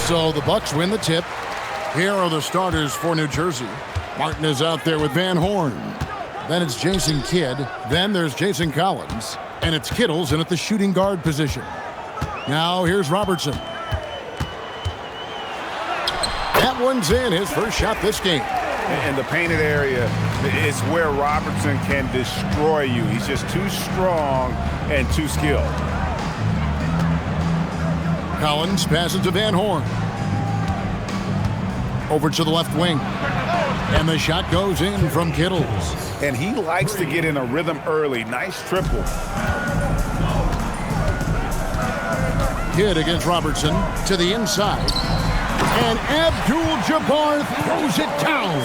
So the Bucks win the tip. Here are the starters for New Jersey. Martin is out there with Van Horn. Then it's Jason Kidd. Then there's Jason Collins. And it's Kittles in at the shooting guard position. Now here's Robertson. That one's in, his first shot this game. In the painted area is where Robertson can destroy you. He's just too strong and too skilled. Collins passes to Van Horn. Over to the left wing. And the shot goes in from Kittles. And he likes to get in a rhythm early. Nice triple. Kidd against Robertson to the inside. And Abdul-Jabbar throws it down.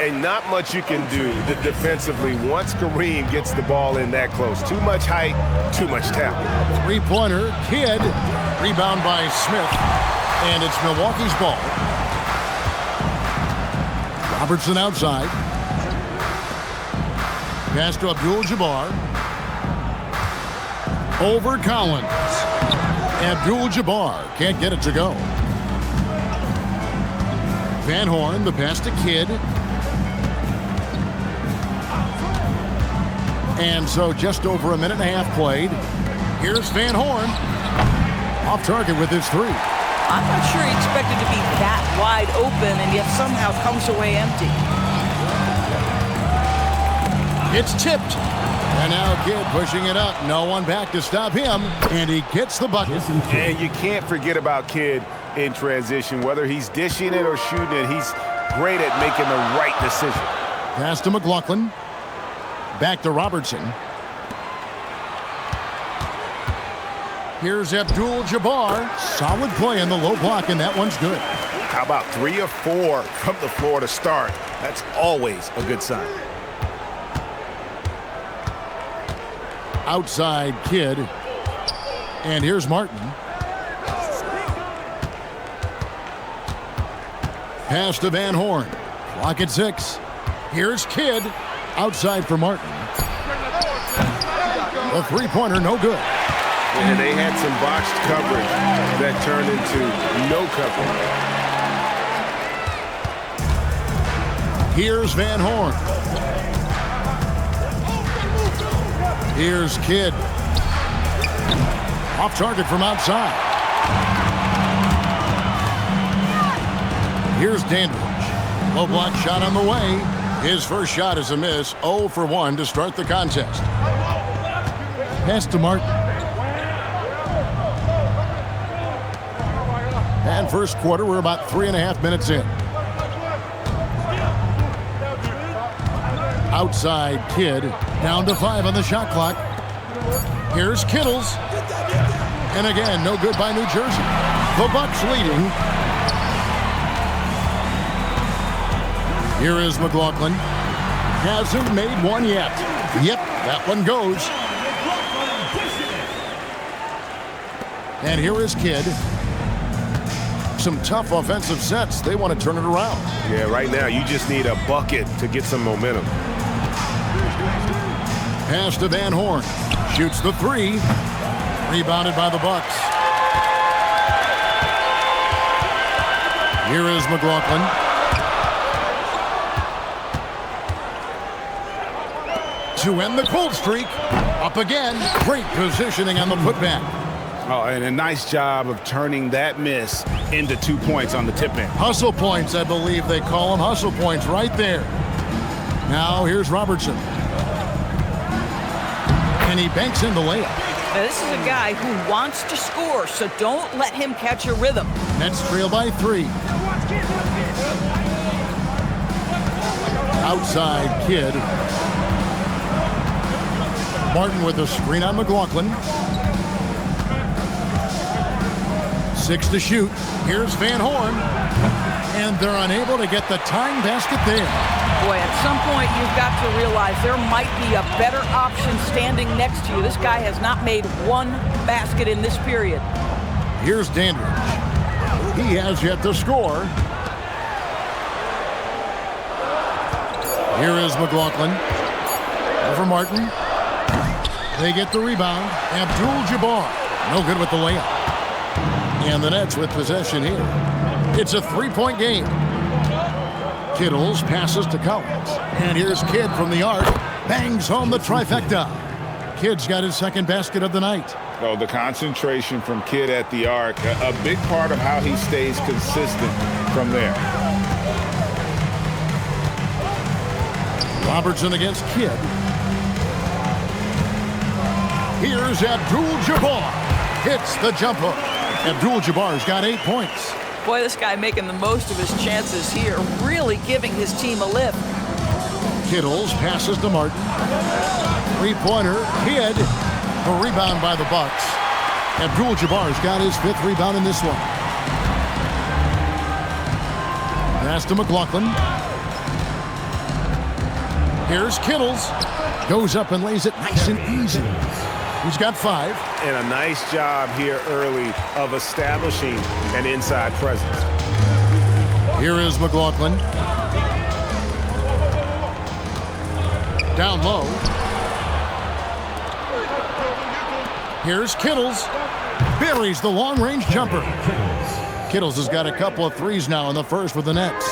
And not much you can do defensively once Kareem gets the ball in that close. Too much height, too much talent. Three-pointer, Kidd. Rebound by Smith. And it's Milwaukee's ball. Robertson outside. Pass to Abdul-Jabbar. Over Collins. Abdul-Jabbar can't get it to go. Van Horn, the pass to Kidd. And so just over a minute and a half played. Here's Van Horn. Off target with his three. I'm not sure he expected to be that wide open and yet somehow comes away empty. It's tipped. And now Kidd pushing it up. No one back to stop him. And he gets the bucket. And you can't forget about Kidd in transition. Whether he's dishing it or shooting it, he's great at making the right decision. Pass to McLaughlin. Back to Robertson. Here's Abdul-Jabbar. Solid play in the low block, and that one's good. How about 3 of 4 from the floor to start? That's always a good sign. Outside Kidd. And here's Martin. Pass to Van Horn. Clock at 6. Here's Kidd. Outside for Martin. A three-pointer, no good. And they had some botched coverage that turned into no coverage. Here's Van Horn. Here's Kidd. Off target from outside. Here's Dandridge. Low block shot on the way. His first shot is a miss. 0 for 1 to start the contest. Pass to Martin. And first quarter, we're about 3.5 minutes in. Outside Kidd. Down to 5 on the shot clock. Here's Kittles. And again, no good by New Jersey. The Bucks leading. Here is McLaughlin. Hasn't made one yet. Yep, that one goes. And here is Kidd. Some tough offensive sets. They want to turn it around. Yeah, right now you just need a bucket to get some momentum. Pass to Van Horn. Shoots the three. Rebounded by the Bucks. Here is McLaughlin. To end the cold streak. Up again. Great positioning on the putback. Oh, and a nice job of turning that miss into 2 points on the tip in. Hustle points, I believe they call them. Hustle points right there. Now here's Robertson. And he banks in the layup. Now, this is a guy who wants to score, so don't let him catch a rhythm. Nets trail by 3. Outside Kidd. Martin with a screen on McLaughlin. 6 to shoot. Here's Van Horn. And they're unable to get the tying basket there. Boy, at some point you've got to realize there might be a better option standing next to you. This guy has not made one basket in this period. Here's Dandridge. He has yet to score. Here is McLaughlin. Over Martin. They get the rebound. Abdul-Jabbar. No good with the layup. And the Nets with possession here. It's a 3-point game. Kittles passes to Collins. And here's Kidd from the arc. Bangs home the trifecta. Kidd's got his second basket of the night. Oh, the concentration from Kidd at the arc, a big part of how he stays consistent from there. Robertson against Kidd. Here's Abdul-Jabbar. Hits the jump hook. Abdul-Jabbar's got 8 points. Boy, this guy making the most of his chances here, really giving his team a lift. Kittles passes to Martin. Three-pointer, Kidd. A rebound by the Bucks. Abdul-Jabbar's got his 5th rebound in this one. Pass to McLaughlin. Here's Kittles. Goes up and lays it nice and easy. He's got 5. And a nice job here early of establishing an inside presence. Here is McLaughlin. Down low. Here's Kittles. Buries the long-range jumper. Kittles has got a couple of threes now in the first with the Nets.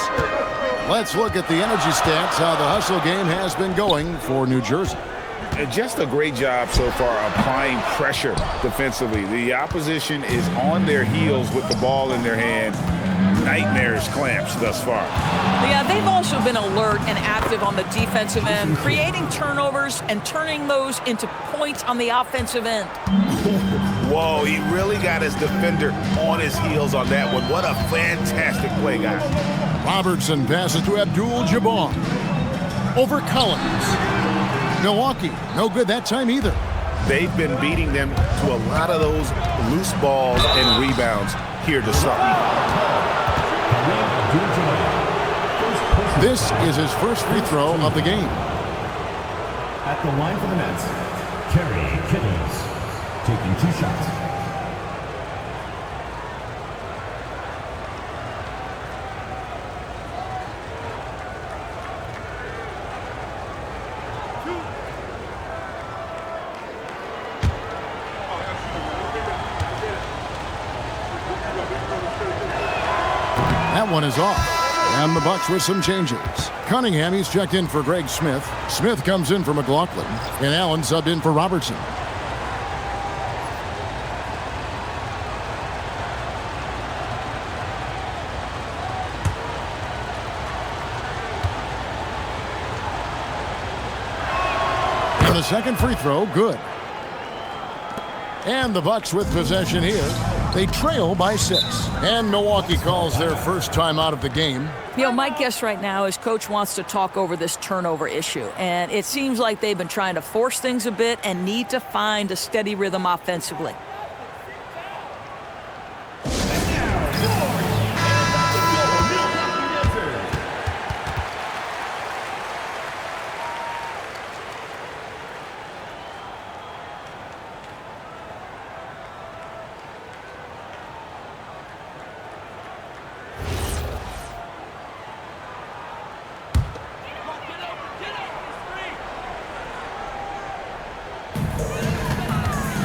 Let's look at the energy stats, how the hustle game has been going for New Jersey. And just a great job so far applying pressure defensively. The opposition is on their heels with the ball in their hand. Nightmares clamps thus far. Yeah, they've also been alert and active on the defensive end, creating turnovers and turning those into points on the offensive end. Whoa, he really got his defender on his heels on that one. What a fantastic play, guys. Robertson passes to Abdul-Jabbar. Over Collins. Milwaukee, no good that time either. They've been beating them to a lot of those loose balls and rebounds here to start. This is his first free throw of the game. At the line for the Nets, Kerry Kittles, taking 2 shots. That one is off. And the Bucks with some changes. Cunningham, he's checked in for Greg Smith. Smith comes in for McLaughlin. And Allen subbed in for Robertson. And the second free throw, good. And the Bucks with possession here. They trail by 6. And Milwaukee calls their first time out of the game. You know, my guess right now is Coach wants to talk over this turnover issue. And it seems like they've been trying to force things a bit and need to find a steady rhythm offensively.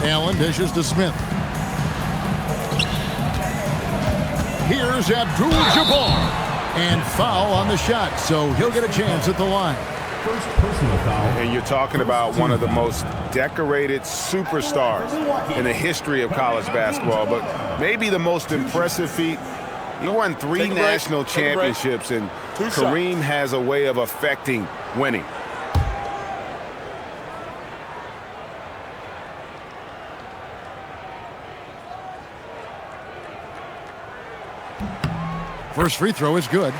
Allen dishes to Smith. Here's Abdul-Jabbar. And foul on the shot, so he'll get a chance at the line. First personal foul. And you're talking about one of the most decorated superstars in the history of college basketball, but maybe the most impressive feat. He won 3 national championships, and Kareem has a way of affecting winning. First free throw is good.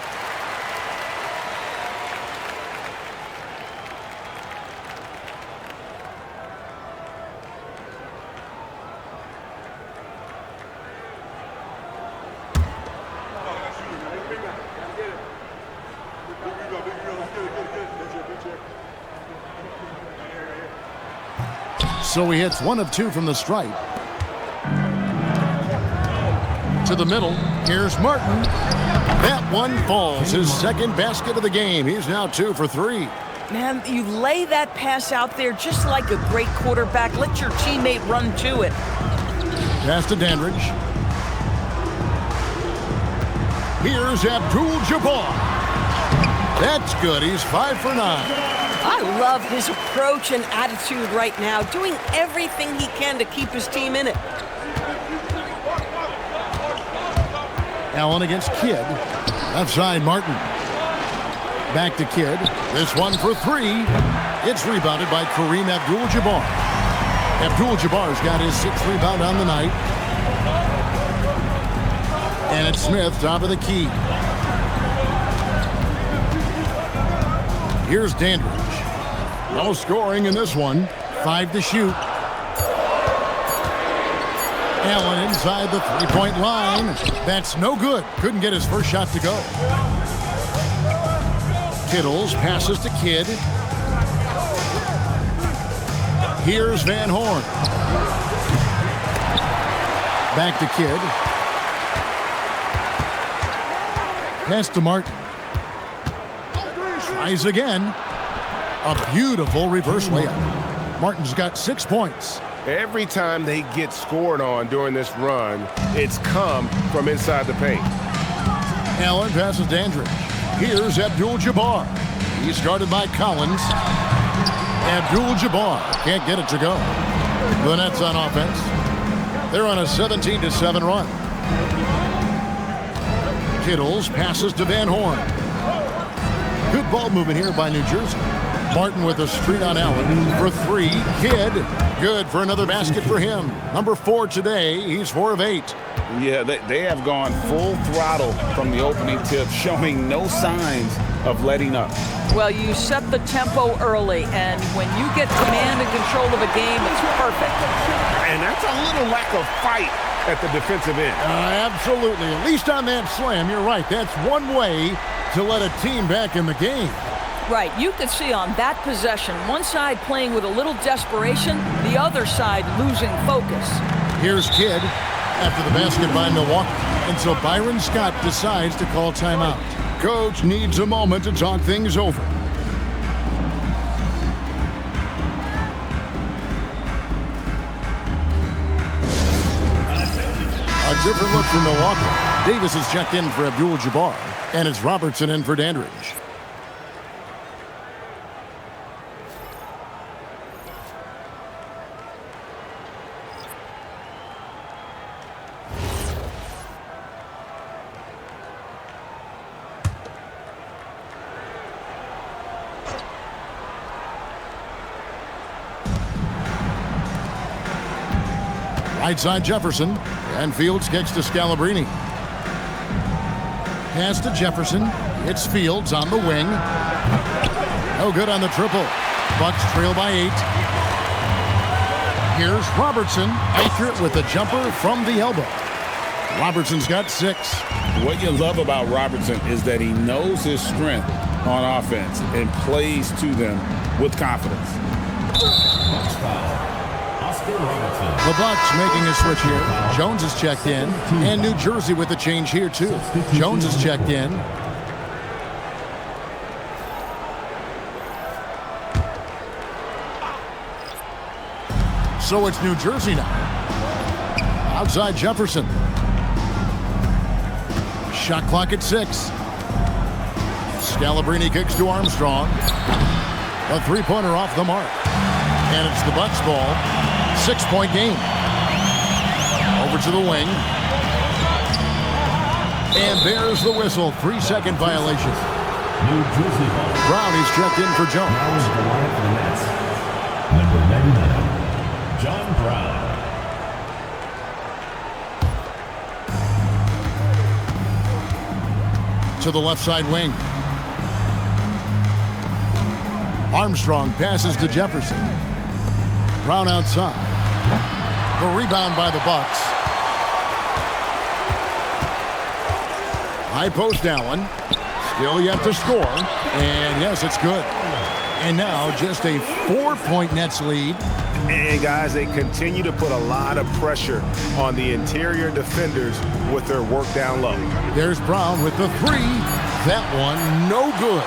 So he hits 1 of 2 from the stripe. To the middle, here's Martin. That one falls, his second basket of the game. He's now 2 for 3. Man, you lay that pass out there just like a great quarterback. Let your teammate run to it. Pass to Dandridge. Here's Abdul-Jabbar. That's good. He's 5 for 9. I love his approach and attitude right now, doing everything he can to keep his team in it. Allen against Kidd. Left side, Martin. Back to Kidd. This one for 3. It's rebounded by Kareem Abdul-Jabbar. Abdul-Jabbar's got his 6th rebound on the night. And it's Smith, top of the key. Here's Dandridge. No scoring in this one. 5 to shoot. Allen inside the three-point line. That's no good. Couldn't get his first shot to go. Kittles passes to Kidd. Here's Van Horn. Back to Kidd. Pass to Martin. Tries again. A beautiful reverse layup. Martin's got 6 points. Every time they get scored on during this run, it's come from inside the paint. Allen passes Dandridge. Here's Abdul-Jabbar. He's guarded by Collins. Abdul-Jabbar can't get it to go. The Nets on offense. They're on a 17-7 run. Kittles passes to Van Horn. Good ball movement here by New Jersey. Martin with a screen on Allen for 3. Kidd, good for another basket for him. Number 4 today. He's 4 of 8. Yeah, they have gone full throttle from the opening tip, showing no signs of letting up. Well, you set the tempo early, and when you get command and control of a game, it's perfect. And that's a little lack of fight at the defensive end. Absolutely. At least on that slam, you're right. That's one way to let a team back in the game. Right, you could see on that possession, one side playing with a little desperation, the other side losing focus. Here's Kidd after the basket by Milwaukee. And so Byron Scott decides to call timeout. Coach needs a moment to talk things over. A different look for Milwaukee. Davis is checked in for Abdul-Jabbar, and it's Robertson in for Dandridge. Right side Jefferson, and Fields kicks to Scalabrine. Pass to Jefferson. It's Fields on the wing. No good on the triple. Bucks trail by 8. Here's Robertson, accurate with a jumper from the elbow. Robertson's got 6. What you love about Robertson is that he knows his strength on offense and plays to them with confidence. The Bucks making a switch here. Jones is checked in, and New Jersey with a change here too. Jones is checked in. So it's New Jersey now. Outside Jefferson. Shot clock at 6. Scalabrine kicks to Armstrong. A three-pointer off the mark. And it's the Bucks ball. 6-point game. Over to the wing. And there's the whistle. 3-second violation. New Jersey ball. Brown is checked in for Jones. Now is the line for the Nets. Number 99, John Brown. To the left side wing. Armstrong passes to Jefferson. Brown outside. The rebound by the Bucks. High post Allen. Still yet to score. And yes, it's good. And now just a 4-point Nets lead. And guys, they continue to put a lot of pressure on the interior defenders with their work down low. There's Brown with the 3. That one no good.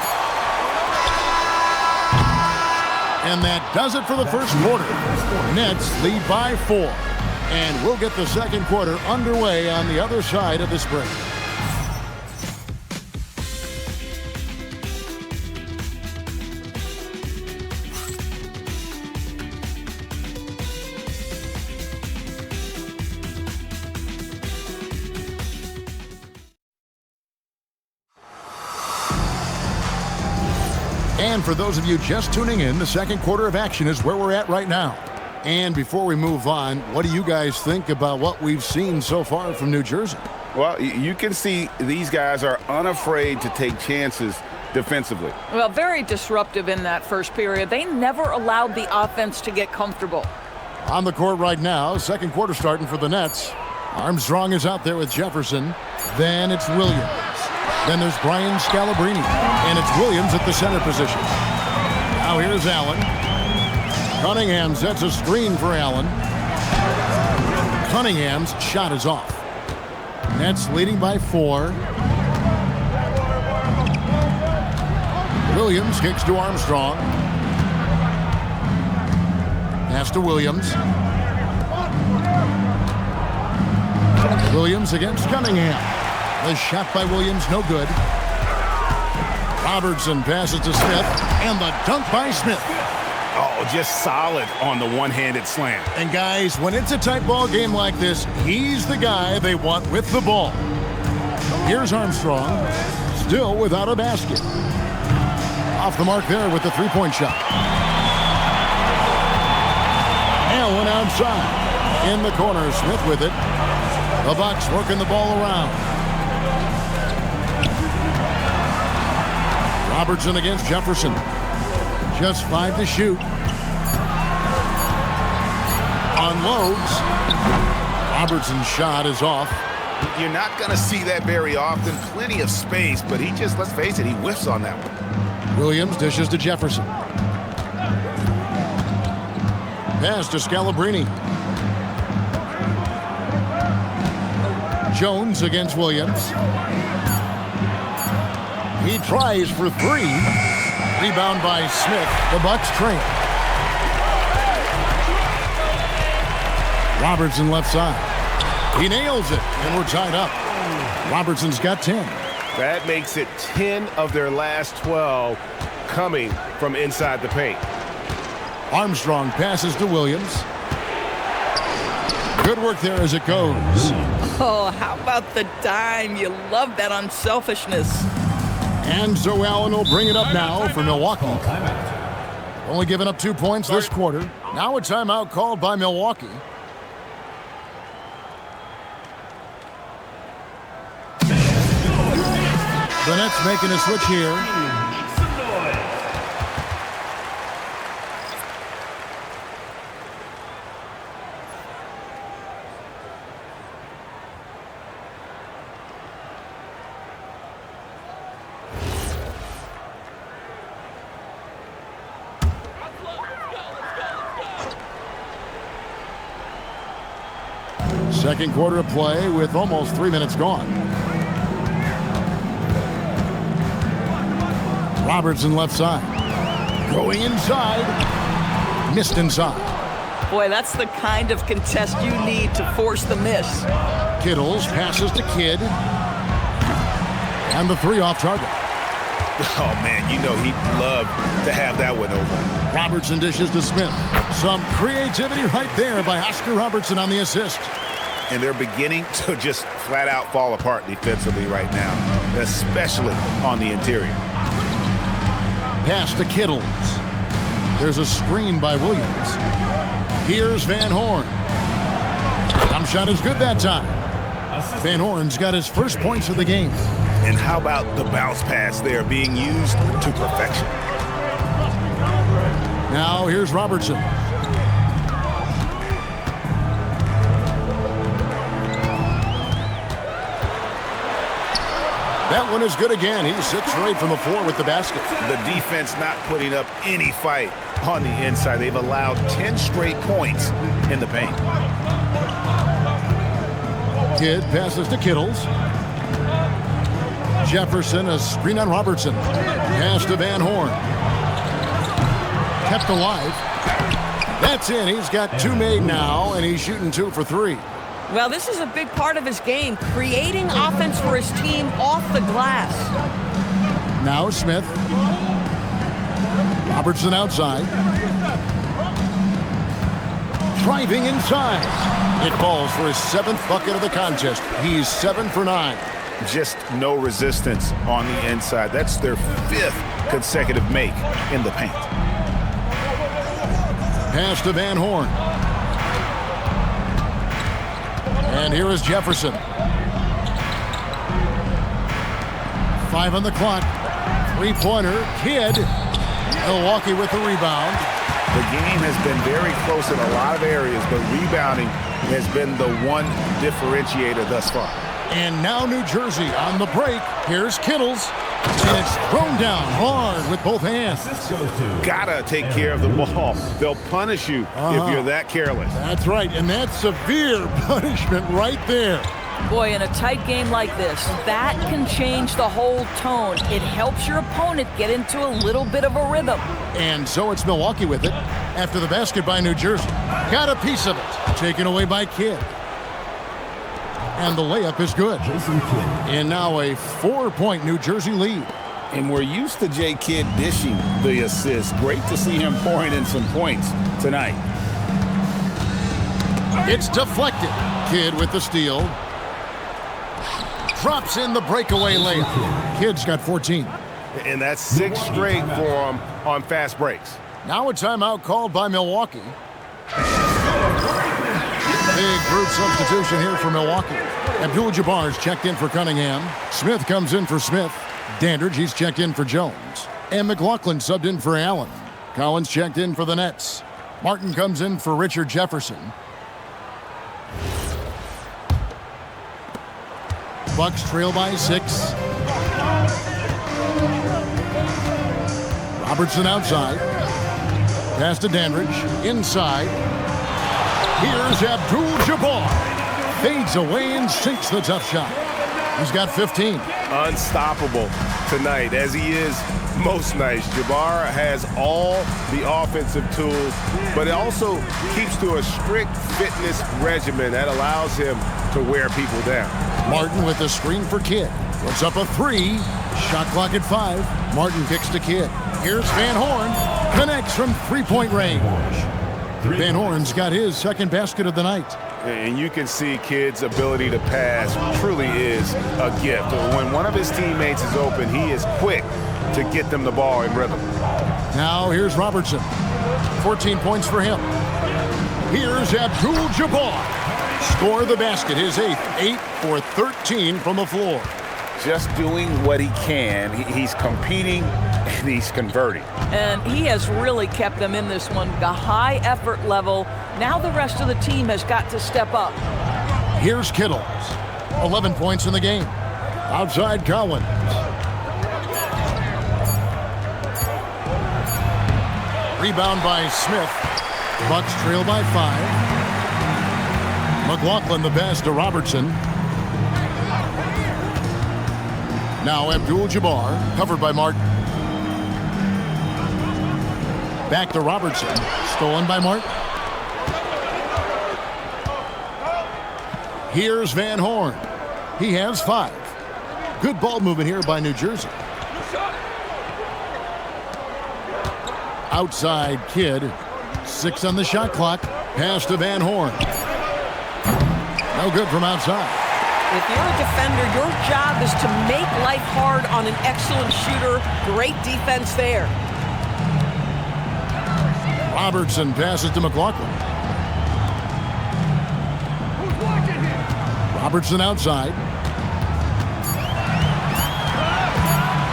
And that does it for the first quarter. Nets lead by 4. And we'll get the second quarter underway on the other side of this break. And for those of you just tuning in, the second quarter of action is where we're at right now. And before we move on, what do you guys think about what we've seen so far from New Jersey? Well, you can see these guys are unafraid to take chances defensively. Well, very disruptive in that first period. They never allowed the offense to get comfortable. On the court right now, second quarter starting for the Nets. Armstrong is out there with Jefferson. Then it's Williams. Then there's Brian Scalabrine. And it's Williams at the center position. Now here's Allen. Cunningham sets a screen for Allen. Cunningham's shot is off. Nets leading by 4. Williams kicks to Armstrong. Pass to Williams. Williams against Cunningham. The shot by Williams, no good. Robertson passes to Smith, and the dunk by Smith. Oh, just solid on the one-handed slam. And guys, when it's a tight ball game like this, he's the guy they want with the ball. Here's Armstrong, still without a basket. Off the mark there with the three-point shot. Allen outside. In the corner, Smith with it. The Bucks working the ball around. Robertson against Jefferson. Just 5 to shoot. Unloads. Robertson's shot is off. You're not going to see that very often. Plenty of space, but he just, let's face it, he whiffs on that one. Williams dishes to Jefferson. Pass to Scalabrine. Jones against Williams. He tries for 3. Rebound by Smith. The Bucks train. Robertson left side. He nails it, and we're tied up. Robertson's got 10. That makes it 10 of their last 12 coming from inside the paint. Armstrong passes to Williams. Good work there as it goes. Oh, how about the dime? You love that unselfishness. And so Allen will bring it up now for Milwaukee. Only giving up 2 points this quarter. Now a timeout called by Milwaukee. The Nets making a switch here. Second quarter of play with almost 3 minutes gone. Robertson left side. Going inside. Missed inside. Boy, that's the kind of contest you need to force the miss. Kittles passes to Kidd. And the 3 off target. Oh, man, you know he'd love to have that one over. Robertson dishes to Smith. Some creativity right there by Oscar Robertson on the assist. And they're beginning to just flat out fall apart defensively right now, especially on the interior. Pass to Kittles. There's a screen by Williams. Here's Van Horn. Jump shot is good that time. Van Horn's got his first points of the game. And how about the bounce pass there being used to perfection? Now here's Robertson. That one is good again. He sits right from the floor with the basket. The defense not putting up any fight on the inside. They've allowed 10 straight points in the paint. Kidd passes to Kittles. Jefferson, a screen on Robertson. Pass to Van Horn. Kept alive. That's in. He's got 2 made now, and he's shooting 2 for 3. Well, this is a big part of his game, creating offense for his team off the glass. Now Smith. Robertson outside. Driving inside. It falls for his 7th bucket of the contest. He's 7 for 9. just no resistance on the inside. That's their 5th consecutive make in the paint. Pass to Van Horn. And here is Jefferson. 5 on the clock. Three-pointer. Kidd. Milwaukee with the rebound. The game has been very close in a lot of areas, but rebounding has been the one differentiator thus far. And now New Jersey on the break. Here's Kittles. And it's thrown down hard with both hands. Gotta take care of the ball. They'll punish you if you're that careless. That's right, and that's severe punishment right there. Boy, in a tight game like this, that can change the whole tone. It helps your opponent get into a little bit of a rhythm. And so it's Milwaukee with it after the basket by New Jersey. Got a piece of it. Taken away by Kidd. And the layup is good. And now a 4-point New Jersey lead. And we're used to J. Kidd dishing the assist. Great to see him pouring in some points tonight. It's deflected. Kidd with the steal. Drops in the breakaway layup. Kidd's got 14. And that's 6 straight for him on fast breaks. Now a timeout called by Milwaukee. Big group substitution here for Milwaukee. Abdul-Jabbar's checked in for Cunningham. Smith comes in for Smith. Dandridge, he's checked in for Jones. And McLaughlin subbed in for Allen. Collins checked in for the Nets. Martin comes in for Richard Jefferson. Bucks trail by 6. Robertson outside. Pass to Dandridge. Inside. Here's Abdul-Jabbar. Fades away and sinks the tough shot. He's got 15. Unstoppable tonight, as he is most nights. Jabbar has all the offensive tools, but it also keeps to a strict fitness regimen that allows him to wear people down. Martin with the screen for Kidd. Puts up a 3. Shot clock at 5. Martin kicks to Kidd. Here's Van Horn. Connects from 3-point range. Van Horn's got his second basket of the night. And you can see Kidd's ability to pass truly is a gift. When one of his teammates is open, he is quick to get them the ball in rhythm. Now here's Robertson. 14 points for him. Here's Abdul-Jabbar. Score the basket, his 8th. 8 for 13 from the floor. Just doing what he can. He's competing and he's converting. And he has really kept them in this one. The high effort level. Now the rest of the team has got to step up. Here's Kittles. 11 points in the game. Outside Collins. Rebound by Smith. Bucks trail by 5. McLaughlin the pass to Robertson. Now Abdul-Jabbar, covered by Martin. Back to Robertson, stolen by Martin. Here's Van Horn. He has 5. Good ball movement here by New Jersey. Outside Kidd. 6 on the shot clock. Pass to Van Horn. No good from outside. If you're a defender, your job is to make life hard on an excellent shooter. Great defense there. Robertson passes to McLaughlin. Robertson outside.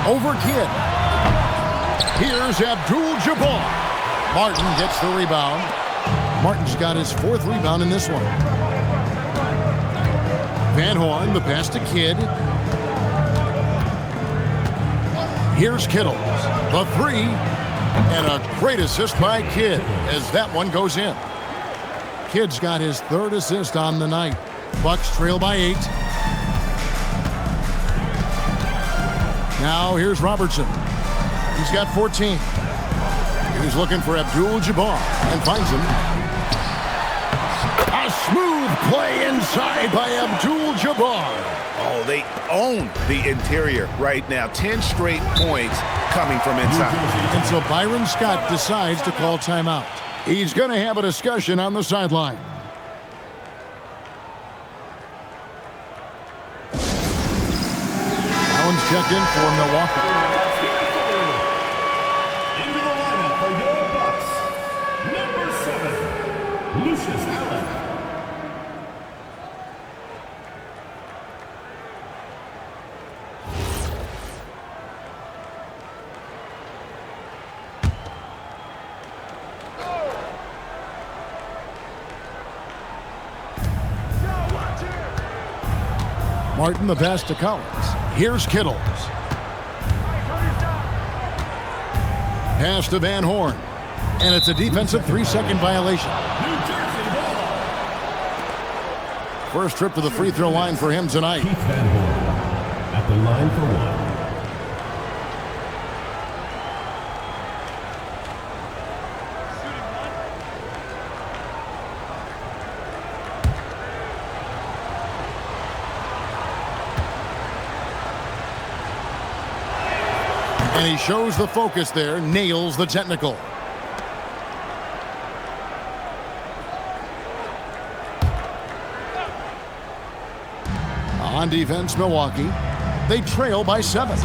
Over Kidd. Here's Abdul-Jabbar. Martin gets the rebound. Martin's got his 4th rebound in this one. Van Horn, the pass to Kidd. Here's Kittles, the 3, and a great assist by Kidd as that one goes in. Kidd's got his 3rd assist on the night. Bucks trail by 8. Now here's Robertson. He's got 14. He's looking for Abdul-Jabbar and finds him. A smooth play inside by Abdul-Jabbar. Oh, they own the interior right now. 10 straight points coming from inside. And so Byron Scott decides to call timeout. He's going to have a discussion on the sideline. checked in for Milwaukee. Into the lineup for your Bucks, number 7, Lucius Allen. Martin, the pass to Collins. Here's Kittles. Pass to Van Horn. And it's a defensive 3-second violation. First trip to the free throw line for him tonight. Keith Van Horn at the line for 1. And he shows the focus there, nails the technical. On defense, Milwaukee. They trail by 7.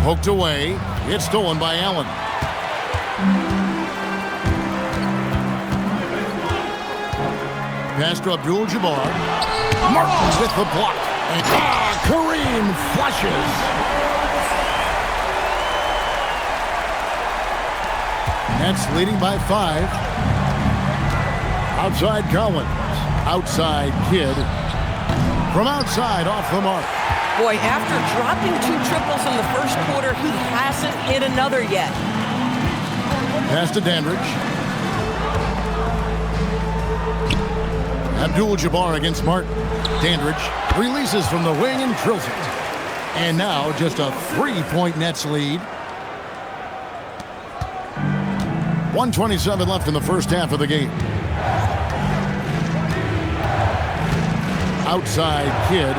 Poked away. It's stolen by Allen. Pass to Abdul-Jabbar. Martin with the block. And Kareem flushes. Nets leading by 5. Outside Collins. Outside Kidd. From outside off the mark. Boy, after dropping 2 triples in the first quarter, he hasn't hit another yet. Pass to Dandridge. Abdul-Jabbar against Martin. Dandridge releases from the wing and drills it. And now just a 3-point Nets lead. 1:27 left in the first half of the game. Outside Kidd.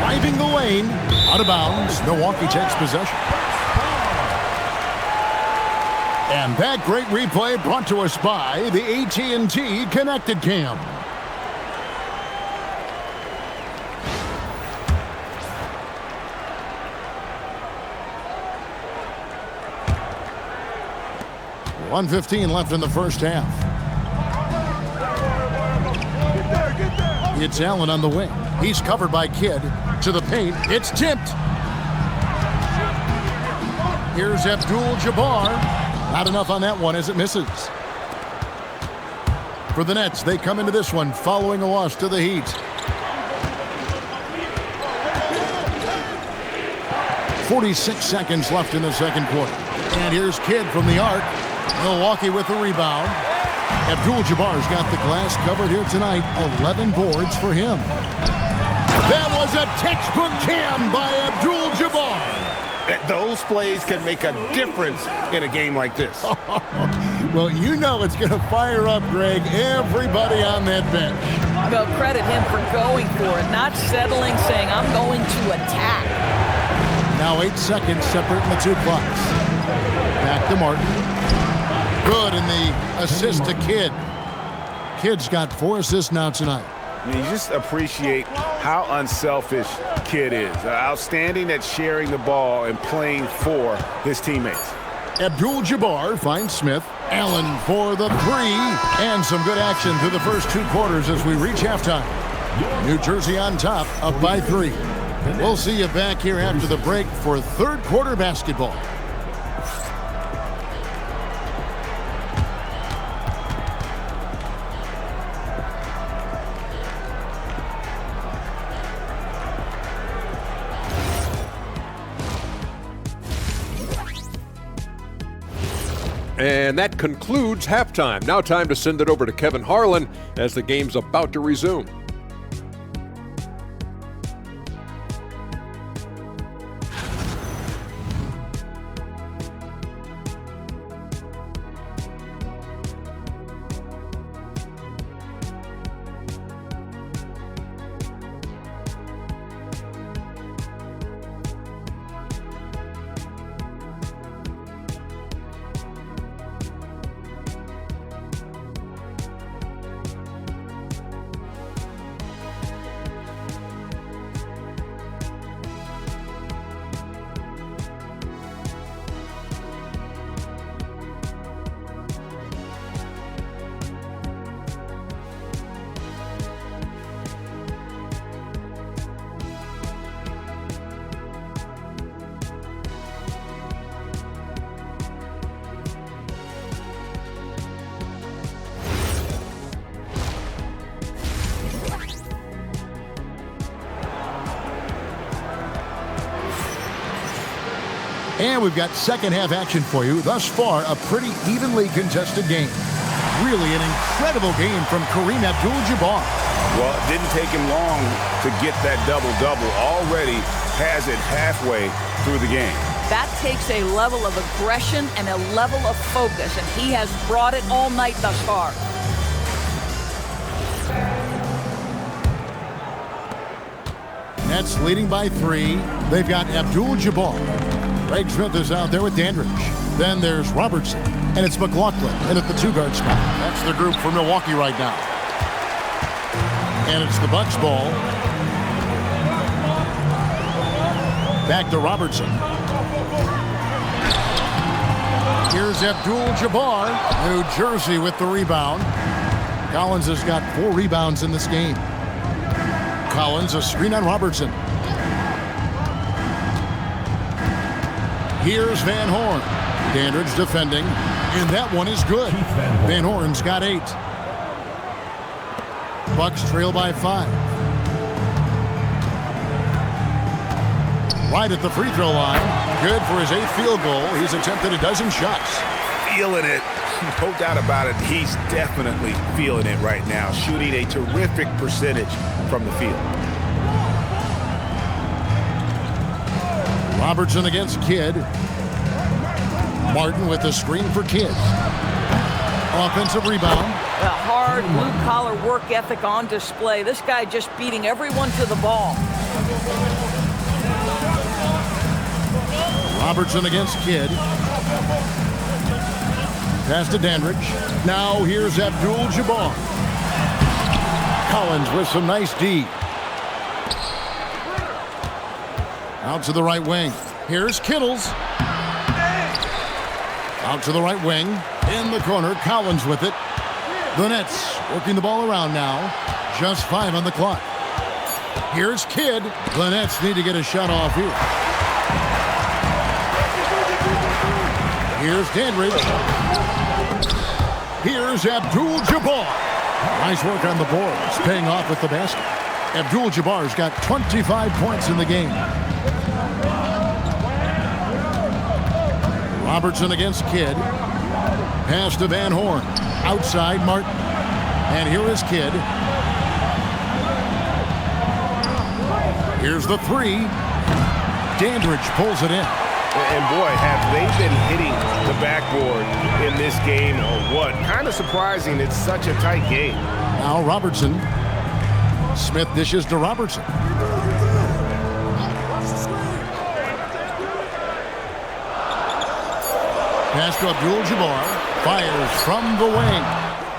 Driving the lane. Out of bounds. Milwaukee takes possession. And that great replay brought to us by the AT&T Connected Cam. .115 left in the first half. It's Allen on the wing. He's covered by Kidd. To the paint. It's tipped. Here's Abdul-Jabbar. Not enough on that one as it misses. For the Nets, they come into this one following a loss to the Heat. 46 seconds left in the second quarter. And here's Kidd from the arc. Milwaukee with the rebound. Abdul-Jabbar's got the glass covered here tonight. 11 boards for him. That was a textbook jam by Abdul-Jabbar. Those plays can make a difference in a game like this. Well, you know it's going to fire up, Greg, everybody on that bench. Well, credit him for going for it, not settling, saying, I'm going to attack. Now 8 seconds separating the 2 clocks. Back to Martin. Good in the assist to Kidd. Kidd's got 4 assists now tonight. I mean, you just appreciate how unselfish Kidd is. Outstanding at sharing the ball and playing for his teammates. Abdul-Jabbar finds Smith. Allen for the 3. And some good action through the first 2 quarters as we reach halftime. New Jersey on top, up by 3. We'll see you back here after the break for third quarter basketball. And that concludes halftime. Now time to send it over to Kevin Harlan as the game's about to resume. And we've got second half action for you. Thus far, a pretty evenly contested game. Really an incredible game from Kareem Abdul-Jabbar. Well, it didn't take him long to get that double-double. Already has it halfway through the game. That takes a level of aggression and a level of focus, and he has brought it all night thus far. Nets leading by 3. They've got Abdul-Jabbar. Greg Smith is out there with Dandridge. Then there's Robertson, and it's McLaughlin in at the 2-guard spot. That's the group for Milwaukee right now. And it's the Bucks ball. Back to Robertson. Here's Abdul-Jabbar. New Jersey with the rebound. Collins has got 4 rebounds in this game. Collins, a screen on Robertson. Here's Van Horn. Dandridge defending, and that one is good. Van Horn's got 8. Bucks trail by 5. Right at the free throw line. Good for his 8th field goal. He's attempted a dozen shots. Feeling it. No doubt about it. He's definitely feeling it right now. Shooting a terrific percentage from the field. Robertson against Kidd. Martin with the screen for Kidd. Offensive rebound. A hard blue-collar work ethic on display. This guy just beating everyone to the ball. Robertson against Kidd. Pass to Dandridge. Now here's Abdul-Jabbar. Collins with some nice D. Out to the right wing. Here's Kittles. Out to the right wing. In the corner, Collins with it. The Nets working the ball around now. Just 5 on the clock. Here's Kidd. The Nets need to get a shot off here. Here's Dandridge. Here's Abdul-Jabbar. Nice work on the boards, paying off with the basket. Abdul-Jabbar's got 25 points in the game. Robertson against Kidd. Pass to Van Horn. Outside Martin. And here is Kidd. Here's the 3. Dandridge pulls it in. And boy, have they been hitting the backboard in this game or what? Kind of surprising. It's such a tight game. Now Robertson. Smith dishes to Robertson. Pass to Abdul-Jabbar. Fires from the wing.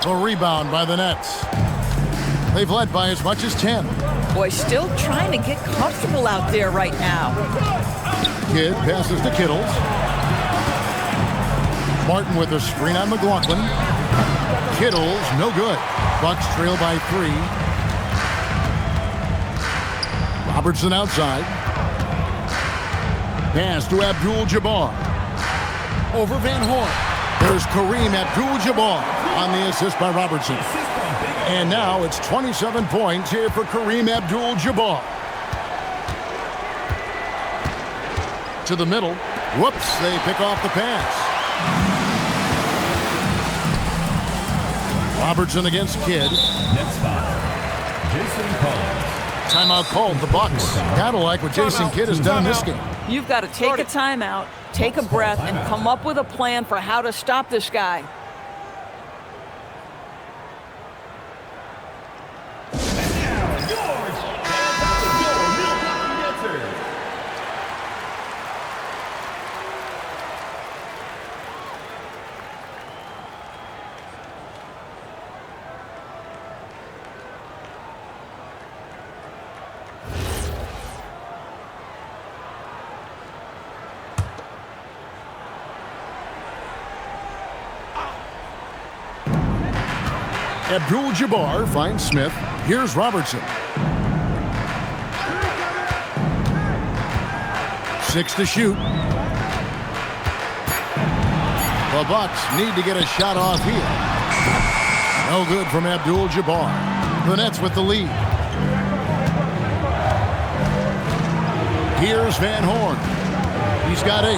The rebound by the Nets. They've led by as much as 10. Boy, still trying to get comfortable out there right now. Kidd passes to Kittles. Martin with a screen on McLaughlin. Kittles, no good. Bucks trail by 3. Robertson outside. Pass to Abdul-Jabbar. Over Van Horn. There's Kareem Abdul-Jabbar on the assist by Robertson. And now it's 27 points here for Kareem Abdul-Jabbar. To the middle. Whoops, they pick off the pass. Robertson against Kidd. Next foul, Jason Collins. Timeout called. The Bucks gotta like what Jason Kidd has done in this game. You've got to take a timeout, take a breath, and come up with a plan for how to stop this guy. Abdul-Jabbar finds Smith. Here's Robertson. 6 to shoot. The Bucks need to get a shot off here. No good from Abdul-Jabbar. The Nets with the lead. Here's Van Horn. He's got 8.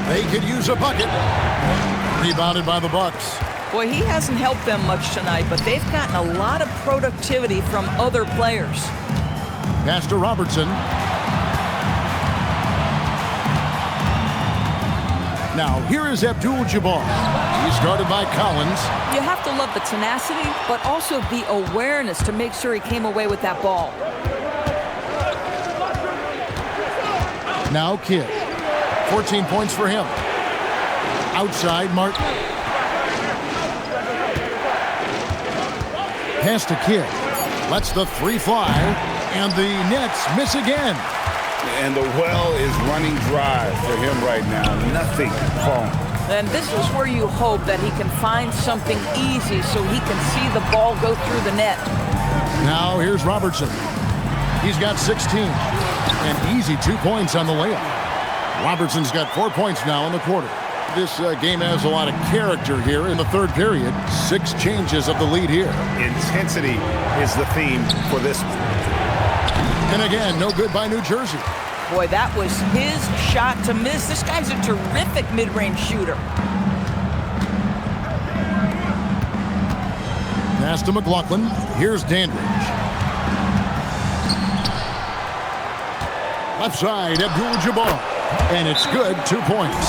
They could use a bucket. Rebounded by the Bucks. Boy, he hasn't helped them much tonight, but they've gotten a lot of productivity from other players. Pass to Robertson. Now, here is Abdul-Jabbar. He's guarded by Collins. You have to love the tenacity, but also the awareness to make sure he came away with that ball. Now Kidd. 14 points for him. Outside, Martin. Pass to Kidd. Lets the 3 fly, and the Nets miss again. And the well is running dry for him right now. Nothing falling. And this is where you hope that he can find something easy so he can see the ball go through the net. Now here's Robertson. He's got 16. An easy 2 points on the layup. Robertson's got 4 points now in the quarter. This game has a lot of character here in the third period. 6 changes of the lead here. Intensity is the theme for this. And again, no good by New Jersey. Boy, that was his shot to miss. This guy's a terrific mid-range shooter. Pass to McLaughlin. Here's Dandridge. Left side, Abdul-Jabbar. And it's good, 2 points.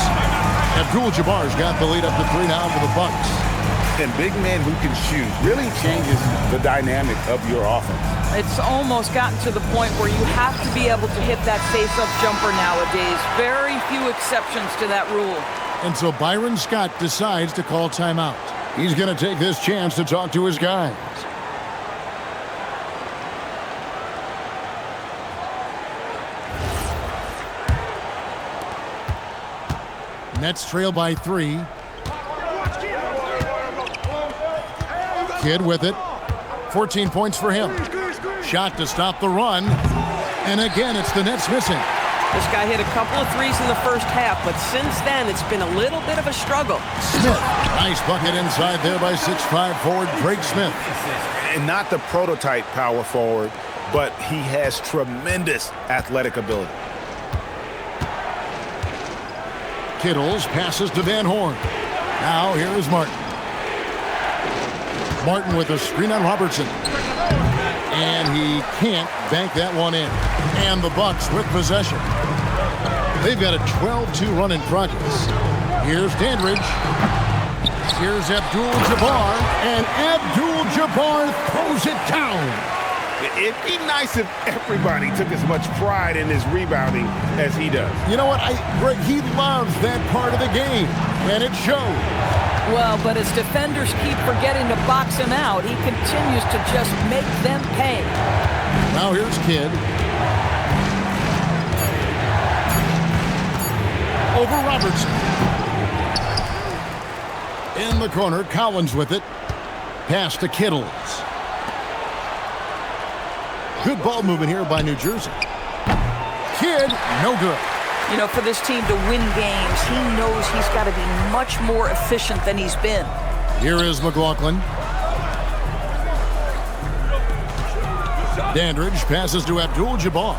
Abdul-Jabbar's got the lead up to 3 now for the Bucks. And big men who can shoot really changes the dynamic of your offense. It's almost gotten to the point where you have to be able to hit that face-up jumper nowadays. Very few exceptions to that rule. And so Byron Scott decides to call timeout. He's going to take this chance to talk to his guys. Nets trail by 3. Kidd with it. 14 points for him. Shot to stop the run. And again, it's the Nets missing. This guy hit a couple of threes in the first half, but since then, it's been a little bit of a struggle. Smith. Nice bucket inside there by 6'5" forward Craig Smith. And not the prototype power forward, but he has tremendous athletic ability. Kittles passes to Van Horn. Now here is Martin. Martin with a screen on Robertson. And he can't bank that one in. And the Bucks with possession. They've got a 12-2 run in progress. Here's Dandridge. Here's Abdul-Jabbar. And Abdul-Jabbar throws it down. It'd be nice if everybody took as much pride in his rebounding as he does. You know what? Greg, he loves that part of the game, and it shows. Well, but as defenders keep forgetting to box him out, he continues to just make them pay. Now here's Kidd. Over Robertson. In the corner, Collins with it. Pass to Kittles. Good ball movement here by New Jersey. Kidd, no good. You know, for this team to win games, he knows he's got to be much more efficient than he's been. Here is McLaughlin. Dandridge passes to Abdul-Jabbar.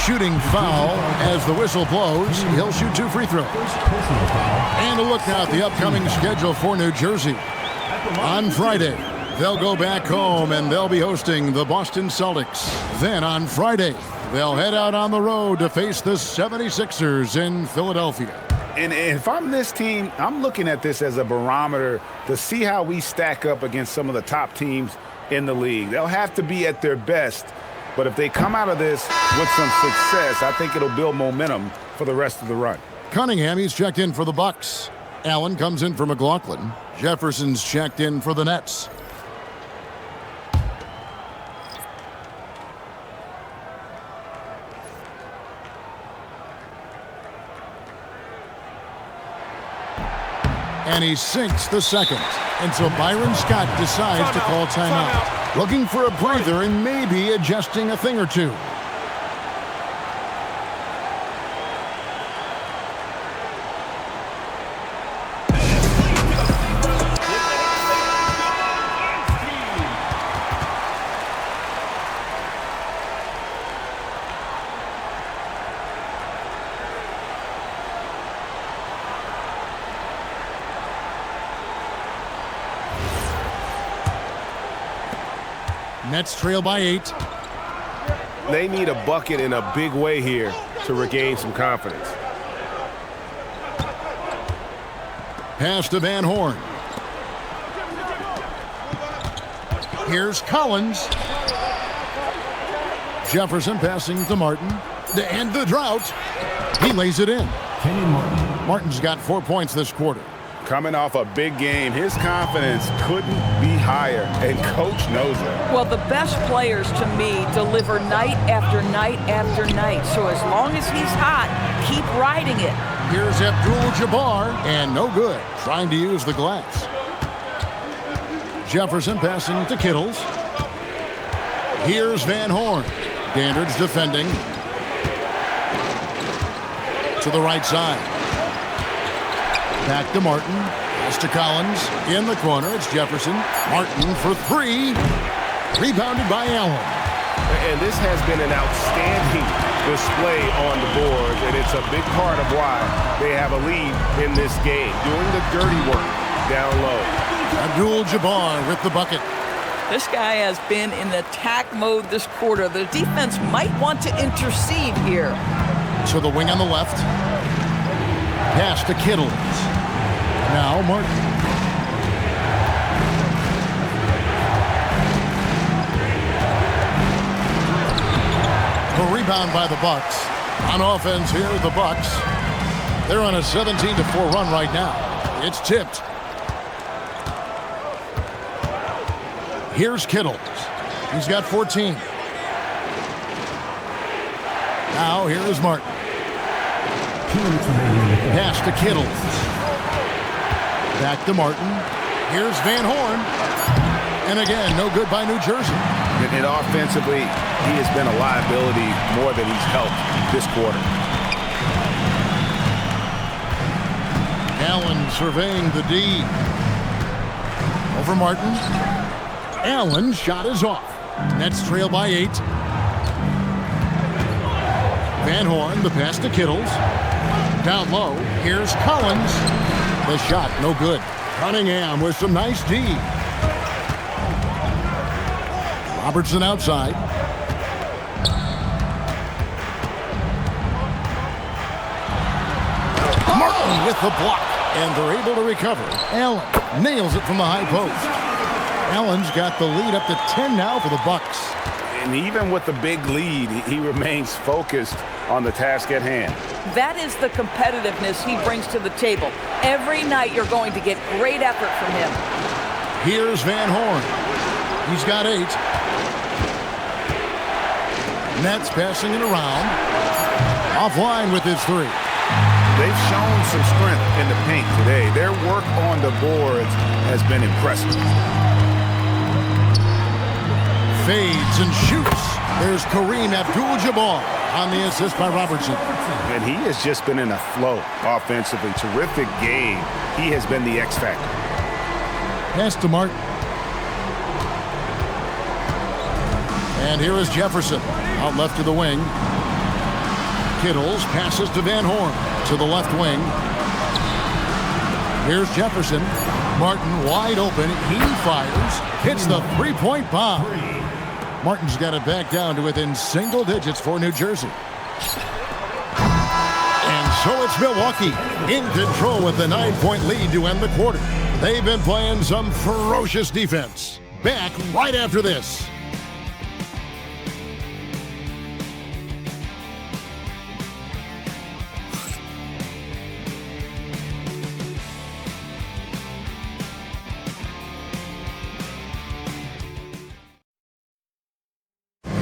Shooting foul as the whistle blows. He'll shoot 2 free throws. And a look now at the upcoming schedule for New Jersey. On Friday, they'll go back home and they'll be hosting the Boston Celtics. Then on Friday, they'll head out on the road to face the 76ers in Philadelphia. And if I'm this team, I'm looking at this as a barometer to see how we stack up against some of the top teams in the league. They'll have to be at their best. But if they come out of this with some success, I think it'll build momentum for the rest of the run. Cunningham, he's checked in for the Bucks. Allen comes in for McLaughlin. Jefferson's checked in for the Nets. And he sinks the second. And so Byron Scott decides to call timeout. Looking for a breather and maybe adjusting a thing or two. Nets trail by 8. They need a bucket in a big way here to regain some confidence. Pass to Van Horn. Here's Collins. Jefferson passing to Martin. To end the drought. He lays it in. Kenyon Martin. Martin's got 4 points this quarter. Coming off a big game, his confidence couldn't be higher, and Coach knows it. Well, the best players, to me, deliver night after night after night. So as long as he's hot, keep riding it. Here's Abdul-Jabbar, and no good. Trying to use the glass. Jefferson passing to Kittles. Here's Van Horn. Standards defending. To the right side. Back to Martin. Pass to Collins. In the corner, it's Jefferson. Martin for 3. Rebounded by Allen. And this has been an outstanding display on the board, and it's a big part of why they have a lead in this game. Doing the dirty work down low. Abdul-Jabbar with the bucket. This guy has been in attack mode this quarter. The defense might want to intercede here. To the wing on the left. Pass to Kittles. Now Martin. A rebound by the Bucks. On offense here, the Bucks. They're on a 17-4 run right now. It's tipped. Here's Kittles. He's got 14. Now here is Martin. Pass to Kittles. Back to Martin. Here's Van Horn. And again, no good by New Jersey. And offensively, he has been a liability more than he's helped this quarter. Allen surveying the D. Over Martin. Allen's shot is off. Nets trail by 8. Van Horn, the pass to Kittles. Down low, here's Collins. The shot, no good. Cunningham with some nice D. Robertson outside. Martin with the block. And they're able to recover. Allen nails it from the high post. Allen's got the lead up to 10 now for the Bucks. And even with the big lead, he remains focused on the task at hand. That is the competitiveness he brings to the table. Every night you're going to get great effort from him. Here's Van Horn. He's got 8. Nets passing it around. Offline with his 3. They've shown some strength in the paint today. Their work on the boards has been impressive. Fades and shoots. There's Kareem Abdul-Jabbar on the assist by Robertson. And he has just been in a flow offensively. Terrific game. He has been the X factor. Pass to Martin. And here is Jefferson. Out left to the wing. Kittles passes to Van Horn. To the left wing. Here's Jefferson. Martin wide open. He fires. Hits the three-point bomb. Martin's got it back down to within single digits for New Jersey. And so it's Milwaukee in control with the 9-point lead to end the quarter. They've been playing some ferocious defense. Back right after this.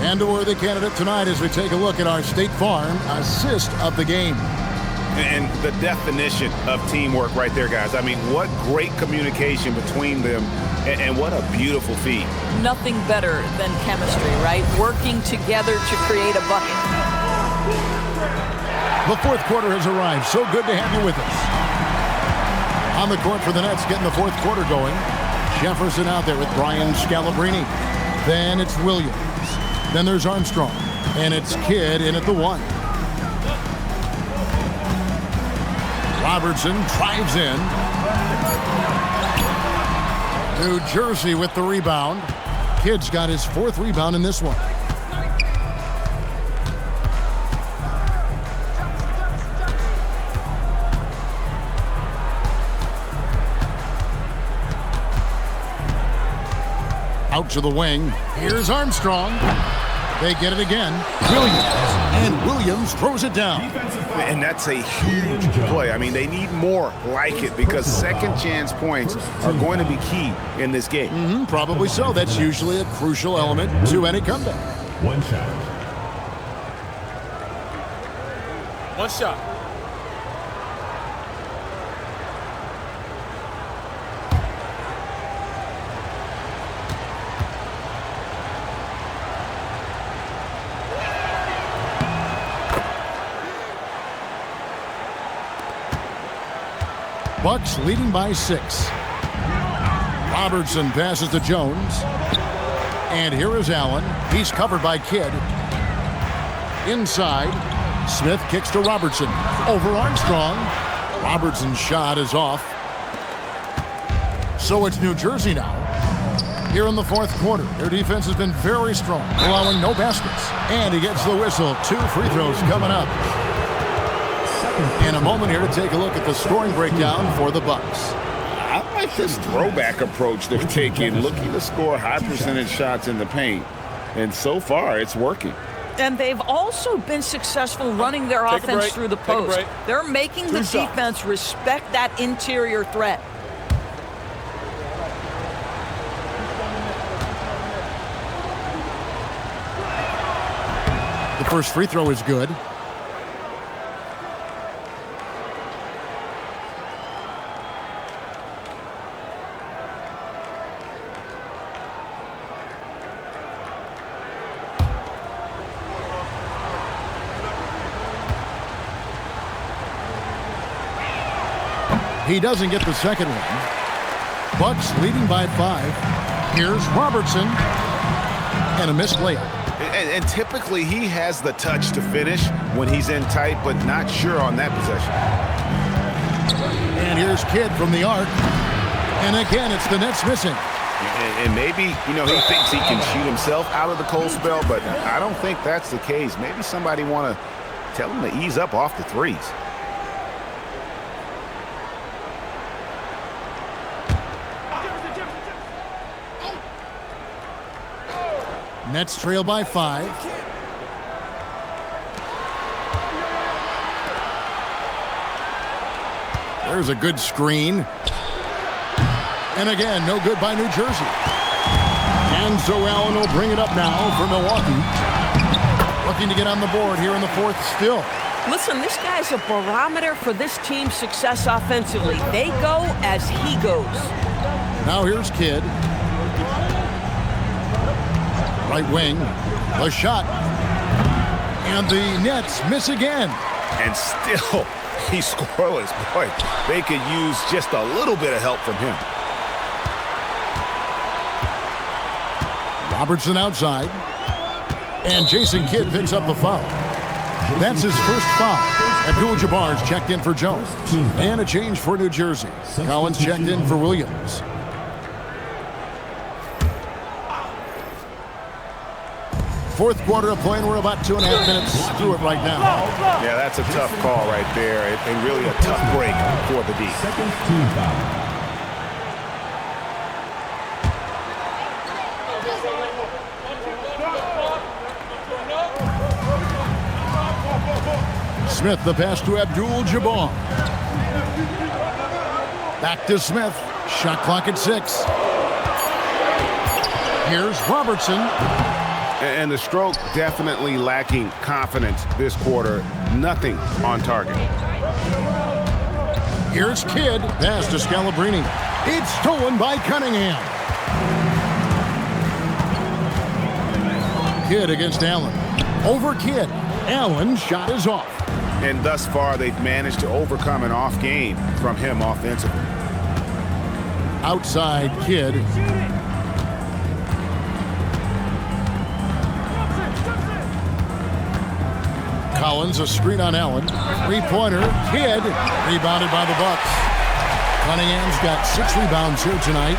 And a worthy candidate tonight as we take a look at our State Farm assist of the game. And the definition of teamwork right there, guys. I mean, what great communication between them, and what a beautiful feat. Nothing better than chemistry, right? Working together to create a bucket. The fourth quarter has arrived. So good to have you with us. On the court for the Nets, getting the fourth quarter going. Jefferson out there with Brian Scalabrine. Then it's Williams. Then there's Armstrong. And it's Kidd in at the 1. Robertson drives in. New Jersey with the rebound. Kidd's got his 4th rebound in this one. Out to the wing. Here's Armstrong. They get it again. Williams. And Williams throws it down. And that's a huge play. I mean, they need more like it because second chance points are going to be key in this game. Probably so. That's usually a crucial element to any comeback. One shot. One shot. Bucks leading by 6. Robertson passes to Jones. And here is Allen. He's covered by Kidd. Inside. Smith kicks to Robertson. Over Armstrong. Robertson's shot is off. So it's New Jersey now. Here in the 4th quarter, their defense has been very strong, allowing no baskets. And he gets the whistle. 2 free throws coming up. In a moment here to take a look at the scoring breakdown for the Bucks. I like this throwback approach they're taking, looking to score high percentage shots in the paint. And so far, it's working. And they've also been successful running their offense through the post. They're making the defense respect that interior threat. The first free throw is good. He doesn't get the second one. Bucks leading by 5. Here's Robertson. And a missed layup. And typically he has the touch to finish when he's in tight, but not sure on that possession. And here's Kidd from the arc. And again, it's the Nets missing. And maybe, he thinks he can shoot himself out of the cold spell, but I don't think that's the case. Maybe somebody want to tell him to ease up off the threes. Nets trail by 5. There's a good screen. And again, no good by New Jersey. And so Allen will bring it up now for Milwaukee. Looking to get on the board here in the 4th still. Listen, this guy's a barometer for this team's success offensively. They go as he goes. Now here's Kidd. Right wing, the shot, and the Nets miss again. And still, he's scoreless. Boy, they could use just a little bit of help from him. Robertson outside, and Jason Kidd picks up the foul. That's his first foul. Abdul-Jabbar's checked in for Jones, and a change for New Jersey. Collins checked in for Williams. Fourth quarter of play, and we're about 2.5 minutes through it right now. Yeah, that's a tough call right there, and really a tough break for the D. Second team foul. Smith, the pass to Abdul-Jabbar. Back to Smith. Shot clock at 6. Here's Robertson. And the stroke definitely lacking confidence this quarter. Nothing on target. Here's Kidd. Pass to Scalabrine. It's stolen by Cunningham. Kidd against Allen. Over Kidd. Allen's shot is off. And thus far, they've managed to overcome an off game from him offensively. Outside Kidd. Collins, a screen on Allen. Three-pointer, Kidd, rebounded by the Bucks. Cunningham's got 6 rebounds here tonight.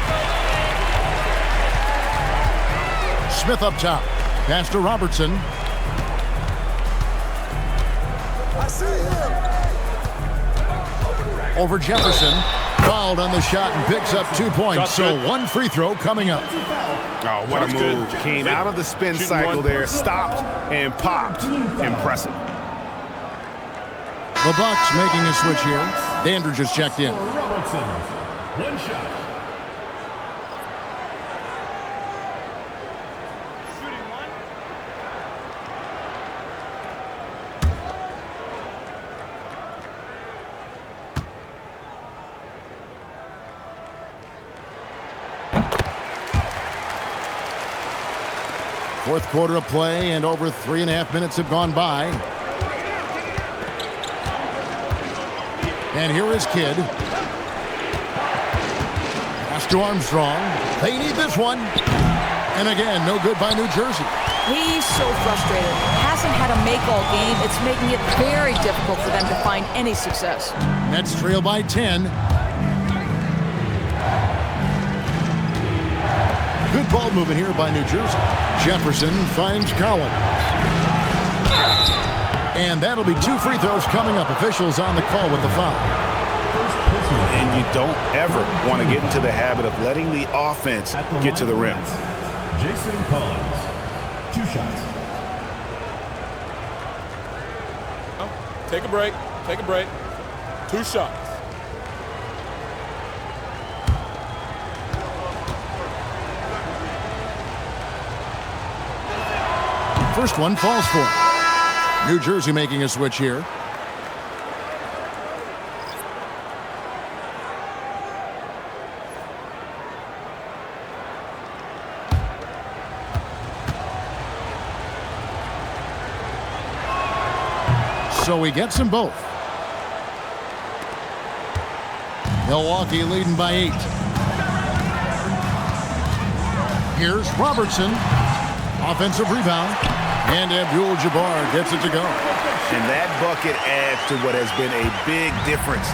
Smith up top. Pass to Robertson. Over Jefferson. Fouled on the shot and picks up 2 points. So one free throw coming up. Oh, what a move. Came out of the spin cycle there, stopped and popped. Impressive. The Bucks making a switch here. Dandridge just checked in. Robertson, one shot. Fourth quarter of play, and over 3.5 minutes have gone by. And here is Kidd. Pass to Armstrong. They need this one. And again, no good by New Jersey. He's so frustrated. Hasn't had a make all game. It's making it very difficult for them to find any success. Nets trail by 10. Good ball movement here by New Jersey. Jefferson finds Collins. And that'll be 2 free throws coming up. Officials on the call with the foul. And you don't ever want to get into the habit of letting the offense get to the rim. Jason Collins, 2 shots. Take a break. Take a break. 2 shots. First one falls for him. New Jersey making a switch here. So he gets them both. Milwaukee leading by 8. Here's Robertson. Offensive rebound. And Abdul-Jabbar gets it to go. And that bucket adds to what has been a big difference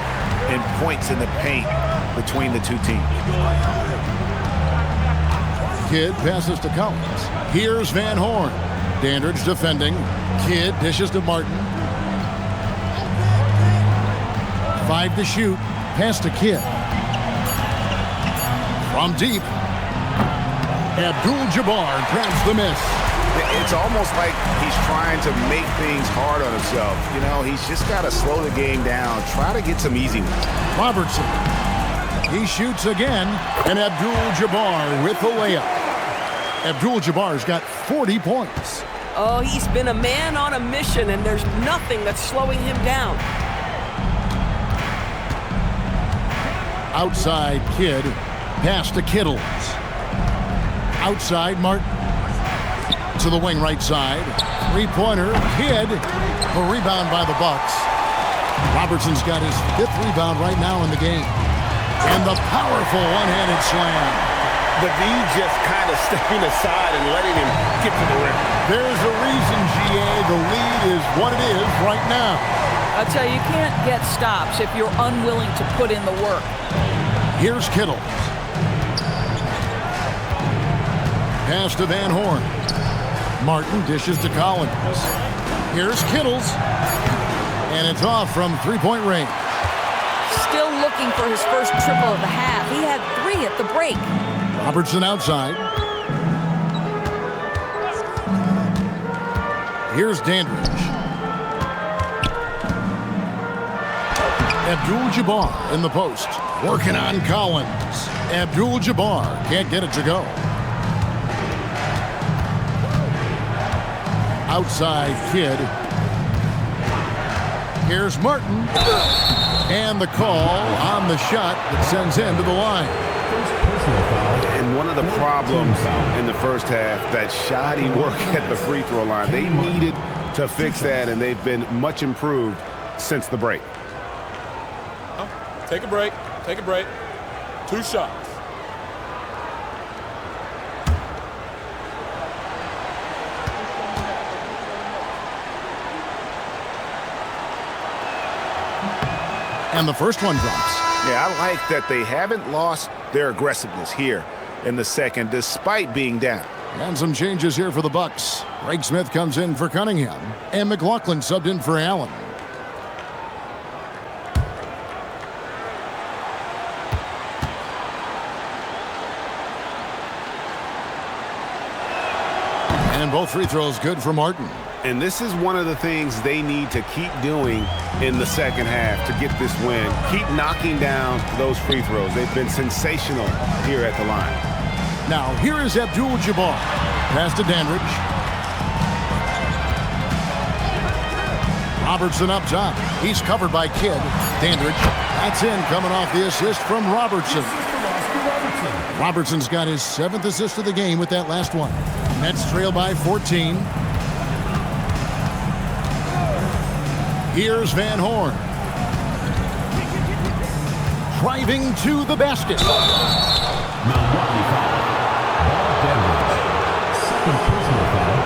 in points in the paint between the two teams. Kidd passes to Collins. Here's Van Horn. Dandridge defending. Kidd dishes to Martin. 5 to shoot. Pass to Kidd. From deep. Abdul-Jabbar grabs the miss. It's almost like he's trying to make things hard on himself. You know, he's just got to slow the game down. Try to get some easy ones. Robertson. He shoots again. And Abdul-Jabbar with the layup. Abdul-Jabbar's got 40 points. Oh, he's been a man on a mission, and there's nothing that's slowing him down. Outside Kidd. Pass to Kittles. Outside Martin. To the wing right side. 3-pointer. Kidd. A rebound by the Bucks. Robertson's got his 5th rebound right now in the game. And the powerful one-handed slam. But he's just kind of stepping aside and letting him get to the rim. There's a reason, GA. The lead is what it is right now. I'll tell you, you can't get stops if you're unwilling to put in the work. Here's Kittle. Pass to Van Horn. Martin dishes to Collins. Here's Kittles. And it's off from 3-point range. Still looking for his first triple of the half. He had 3 at the break. Robertson outside. Here's Dandridge. Abdul-Jabbar in the post. Working on Collins. Abdul-Jabbar can't get it to go. Outside Kidd. Here's Martin. And the call on the shot that sends him to the line. And one of the problems in the first half, that shoddy work at the free throw line. They needed to fix that, and they've been much improved since the break. Take a break. Take a break. 2 shots. And the first one drops. Yeah, I like that they haven't lost their aggressiveness here in the second, despite being down. And some changes here for the Bucks. Greg Smith comes in for Cunningham, and McLaughlin subbed in for Allen. And both free throws good for Martin. And this is one of the things they need to keep doing in the second half to get this win. Keep knocking down those free throws. They've been sensational here at the line. Now, here is Abdul-Jabbar. Pass to Dandridge. Robertson up top. He's covered by Kidd. Dandridge. That's in, coming off the assist from Robertson. Robertson's got his 7th assist of the game with that last one. Nets trail by 14. Here's Van Horn. Driving to the basket. Milwaukee foul. Ball Dandridge. Second personal foul.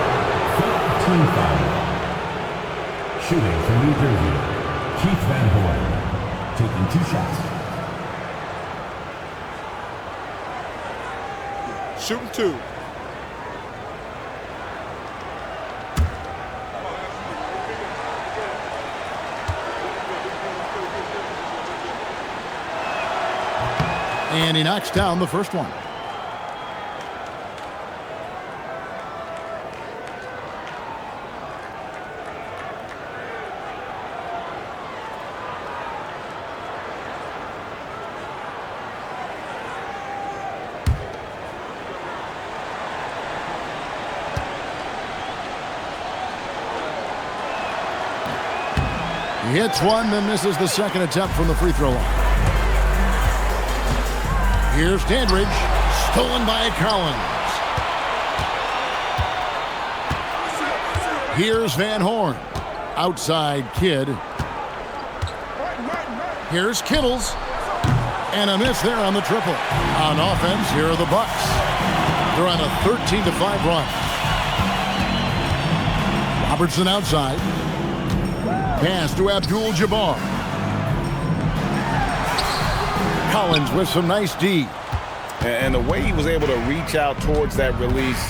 Fifth team foul. Shooting from New Jersey, Keith Van Horn. Taking 2 shots. Shooting 2. And he knocks down the first one. He hits one, then misses the second attempt from the free throw line. Here's Dandridge, stolen by Collins. Here's Van Horn, outside Kidd. Here's Kittles, and a miss there on the triple. On offense, here are the Bucks. They're on a 13-5 run. Robertson outside. Pass to Abdul-Jabbar. Collins with some nice D. And the way he was able to reach out towards that release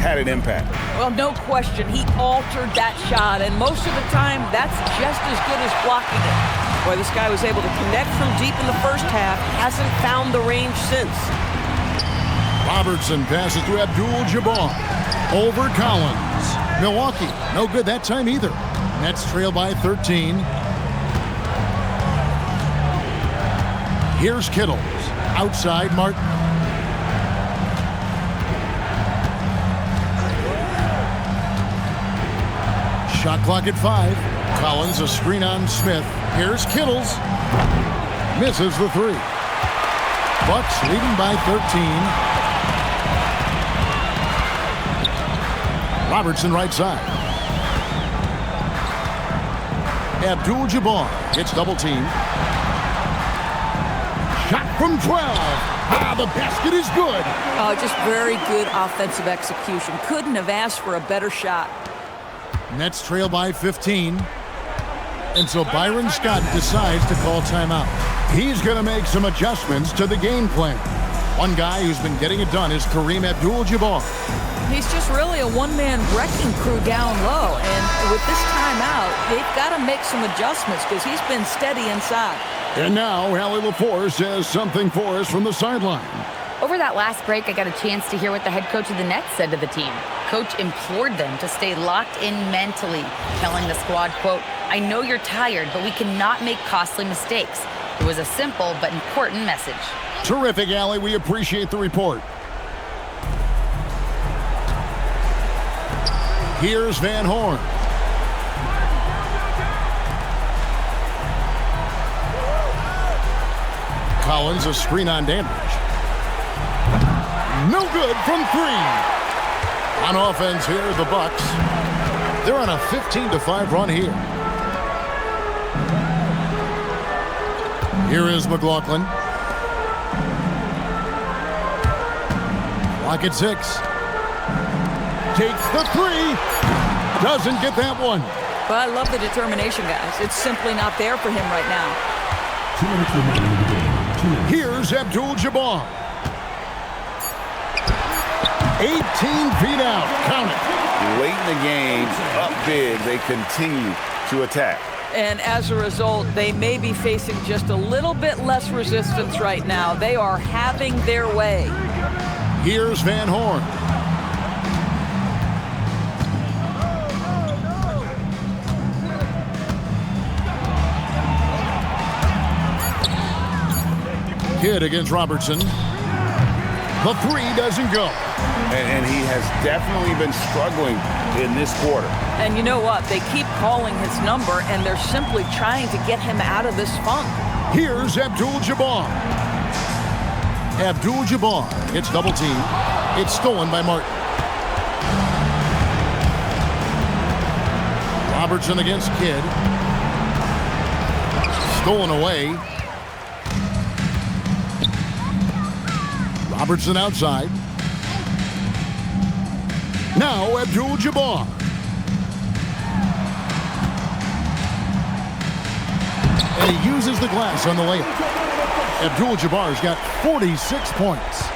had an impact. Well, no question. He altered that shot, and most of the time, that's just as good as blocking it. Boy, this guy was able to connect from deep in the first half. Hasn't found the range since. Robertson passes to Abdul-Jabbar. Over Collins. Milwaukee, no good that time either. Nets trail by 13. Here's Kittles. Outside Martin. Shot clock at 5. Collins a screen on Smith. Here's Kittles. Misses the 3. Bucks leading by 13. Robertson right side. Abdul-Jabbar gets double teamed. Shot from 12. The basket is good. Just very good offensive execution. Couldn't have asked for a better shot. Nets trail by 15. And so Byron Scott decides to call timeout. He's going to make some adjustments to the game plan. One guy who's been getting it done is Kareem Abdul-Jabbar. He's just really a one-man wrecking crew down low. And with this timeout, they've got to make some adjustments because he's been steady inside. And now, Allie LaForce has something for us from the sideline. Over that last break, I got a chance to hear what the head coach of the Nets said to the team. Coach implored them to stay locked in mentally, telling the squad, quote, "I know you're tired, but we cannot make costly mistakes." It was a simple but important message. Terrific, Allie. We appreciate the report. Here's Van Horn. Collins a screen on Dandridge. No good from 3. On offense here, the Bucks. They're on a 15-5 run here. Here is McLaughlin. Clock at 6. Takes the 3. Doesn't get that one. But I love the determination, guys. It's simply not there for him right now. 2 minutes remaining in the game. 2 minutes. Here's Abdul-Jabbar. 18 feet out. Count it. Late in the game, up big, they continue to attack. And as a result, they may be facing just a little bit less resistance right now. They are having their way. Here's Van Horn. Kidd against Robertson. The three doesn't go. And he has definitely been struggling in this quarter. And you know what? They keep calling his number, and they're simply trying to get him out of this funk. Here's Abdul-Jabbar. Abdul-Jabbar gets double teamed. It's stolen by Martin. Robertson against Kidd. Stolen away. Robertson outside. Now Abdul-Jabbar. And he uses the glass on the layup. Abdul-Jabbar's got 46 points.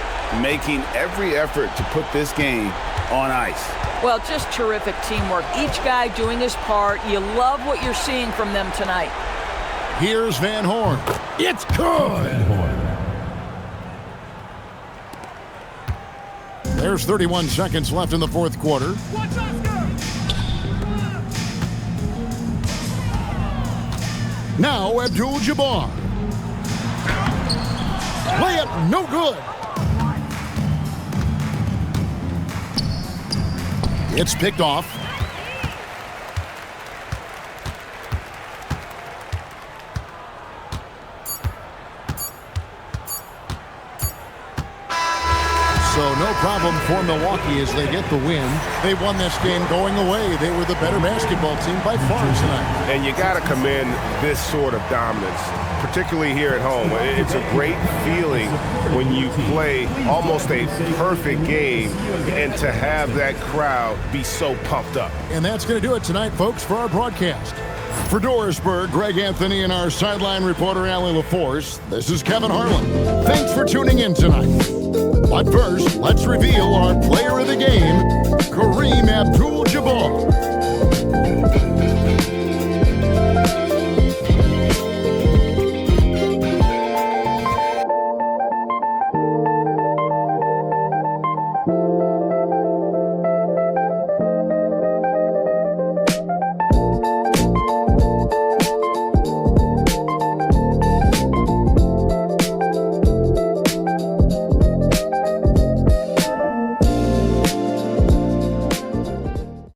Making every effort to put this game on ice. Well, just terrific teamwork. Each guy doing his part. You love what you're seeing from them tonight. Here's Van Horn. It's good! There's 31 seconds left in the fourth quarter. Now Abdul-Jabbar. Layup no good. It's picked off. So no problem for Milwaukee as they get the win. They won this game going away. They were the better basketball team by far tonight. And you got to commend this sort of dominance, particularly here at home. It's a great feeling when you play almost a perfect game and to have that crowd be so pumped up. And that's going to do it tonight, folks, for our broadcast. For Dorisburg, Greg Anthony, and our sideline reporter, Allie LaForce, this is Kevin Harlan. Thanks for tuning in tonight. But first, let's reveal our player of the game, Kareem Abdul-Jabbar.